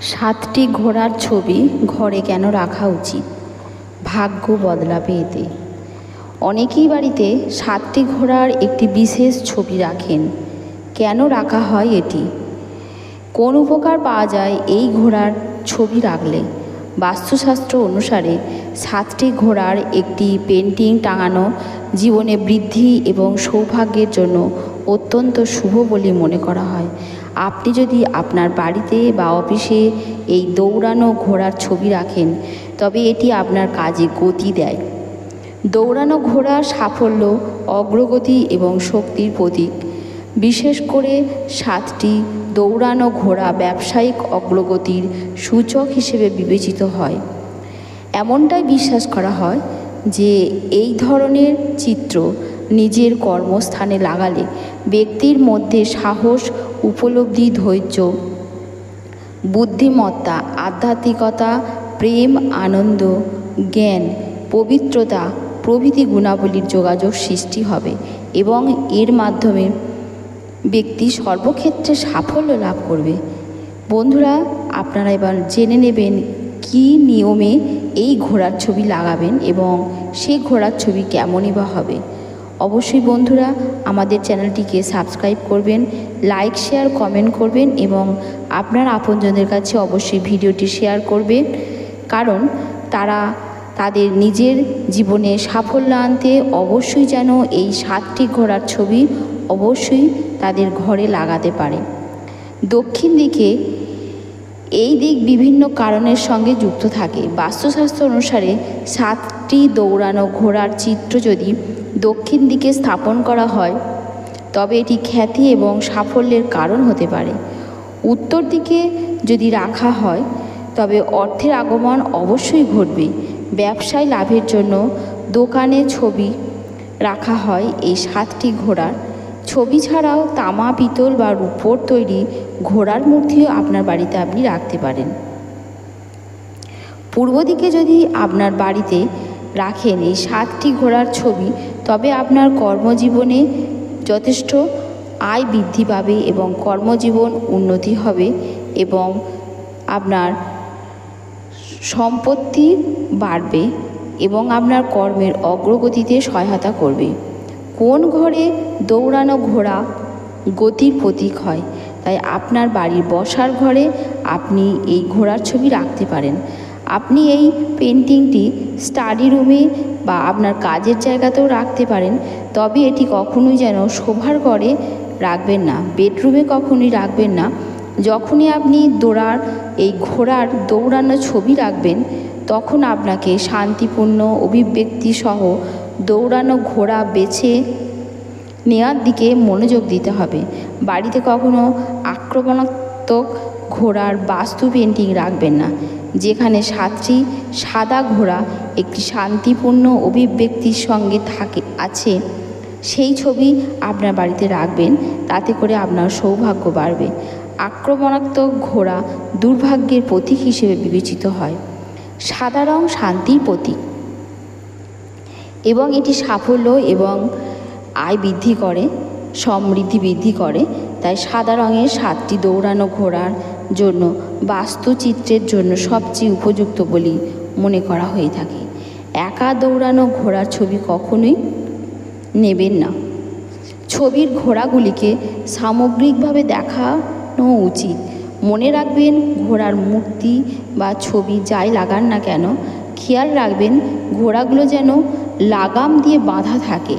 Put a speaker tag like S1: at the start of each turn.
S1: সাতটি ঘোড়ার ছবি ঘরে কেন রাখা উচিত? ভাগ্য বদলাবে এতে। অনেকেই বাড়িতে সাতটি ঘোড়ার একটি বিশেষ ছবি রাখেন। কেন রাখা হয় এটি? কোন উপকার পাওয়া যায় এই ঘোড়ার ছবি রাখলে? বাস্তুশাস্ত্র অনুসারে সাতটি ঘোড়ার একটি পেন্টিং টাঙানো জীবনে বৃদ্ধি এবং সৌভাগ্যের জন্য অত্যন্ত শুভ বলে মনে করা হয়। আপনি যদি আপনার বাড়িতে বা অফিসে এই দৌড়ানো ঘোড়ার ছবি রাখেন, তবে এটি আপনার কাজে গতি দেয়। দৌড়ানো ঘোড়া সাফল্য, অগ্রগতি এবং শক্তির প্রতীক। বিশেষ করে সাতটি দৌড়ানো ঘোড়া ব্যবসায়িক অগ্রগতির সূচক হিসেবে বিবেচিত হয়। এমনটাই বিশ্বাস করা হয় যে এই ধরনের চিত্র নিজের কর্মস্থানে লাগালে ব্যক্তির মধ্যে সাহস, উপলব্ধি, ধৈর্য, বুদ্ধিমত্তা, আধ্যাত্মিকতা, প্রেম, আনন্দ, জ্ঞান, পবিত্রতা প্রভৃতি গুণাবলীর যোগাযোগ সৃষ্টি হবে এবং এর মাধ্যমে ব্যক্তি সর্বক্ষেত্রে সাফল্য লাভ করবে। বন্ধুরা, আপনারা এবার জেনে নেবেন কী নিয়মে এই ঘোড়ার ছবি লাগাবেন এবং সেই ঘোড়ার ছবি কেমনই বা হবে। অবশ্যই বন্ধুরা আমাদের চ্যানেলটিকে সাবস্ক্রাইব করবেন, লাইক, শেয়ার, কমেন্ট করবেন এবং আপনার আপনজনদের কাছে অবশ্যই ভিডিওটি শেয়ার করবেন, কারণ তারা তাদের নিজের জীবনে সাফল্য আনতে অবশ্যই যেন এই সাতটি ঘোড়ার ছবি অবশ্যই তাদের ঘরে লাগাতে পারে। দক্ষিণ দিকে এই দিক বিভিন্ন কারণের সঙ্গে যুক্ত থাকে। বাস্তুশাস্ত্র অনুসারে সাতটি দৌড়ানো ঘোড়ার চিত্র যদি দক্ষিণ দিকে স্থাপন করা হয়, তবে এটি খ্যাতি এবং সাফল্যের কারণ হতে পারে। উত্তর দিকে যদি রাখা হয়, তবে অর্থের আগমন অবশ্যই ঘটবে। ব্যবসায় লাভের জন্য দোকানে ছবি রাখা হয় এই সাতটি ঘোড়ার ছবি ছাড়াও তামা, পিতল বা রূপোর তৈরি ঘোড়ার মূর্তিও আপনার বাড়িতে আপনি রাখতে পারেন। পূর্ব দিকে যদি আপনার বাড়িতে রাখেন এই সাতটি ঘোড়ার ছবি, তবে আপনার কর্মজীবনে যথেষ্ট আয় বৃদ্ধি পাবে এবং কর্মজীবন উন্নতি হবে এবং আপনার সম্পত্তি বাড়বে এবং আপনার কর্মের অগ্রগতিতে সহায়তা করবে। কোন ঘরে দৌড়ানো ঘোড়া গতির প্রতীক হয়, তাই আপনার বাড়ির বসার ঘরে আপনি এই ঘোড়ার ছবি রাখতে পারেন। আপনি এই পেন্টিংটি স্টাডি রুমে বা আপনার কাজের জায়গাতেও রাখতে পারেন, তবে এটি কখনোই যেন শোবার ঘরে রাখবেন না, বেডরুমে কখনোই রাখবেন না। যখনই আপনি এই ঘোড়ার দৌড়ানো ছবি রাখবেন, তখন আপনাকে শান্তিপূর্ণ অভিব্যক্তি সহ দৌড়ানো ঘোড়া বেছে নেওয়ার দিকে মনোযোগ দিতে হবে। বাড়িতে কখনো আক্রমণাত্মক ঘোড়ার বাস্তু পেন্টিং রাখবেন না। যেখানে সাতটি সাদা ঘোড়া একটি শান্তিপূর্ণ অভিব্যক্তির সঙ্গে আছে, সেই ছবি আপনার বাড়িতে রাখবেন, তাতে করে আপনার সৌভাগ্য বাড়বে। আক্রমণাত্মক ঘোড়া দুর্ভাগ্যের প্রতীক হিসেবে বিবেচিত হয়। সাদা রং শান্তির প্রতীক এবং এটি সাফল্য এবং আয় বৃদ্ধি করে, সমৃদ্ধি বৃদ্ধি করে। তাই সাদা রঙের সাতটি দৌড়ানো ঘোড়ার জন্য বাস্তুচিত্রের জন্য সবচেয়ে উপযুক্ত বলে মনে করা হয়ে থাকে। একা দৌড়ানো ঘোড়ার ছবি কখনোই নেবেন না। ছবির ঘোড়াগুলিকে সামগ্রিকভাবে দেখানো উচিত। মনে রাখবেন, ঘোড়ার মূর্তি বা ছবি যাই লাগান না কেন, খেয়াল রাখবেন ঘোড়াগুলো যেন লাগাম দিয়ে বাঁধা থাকে।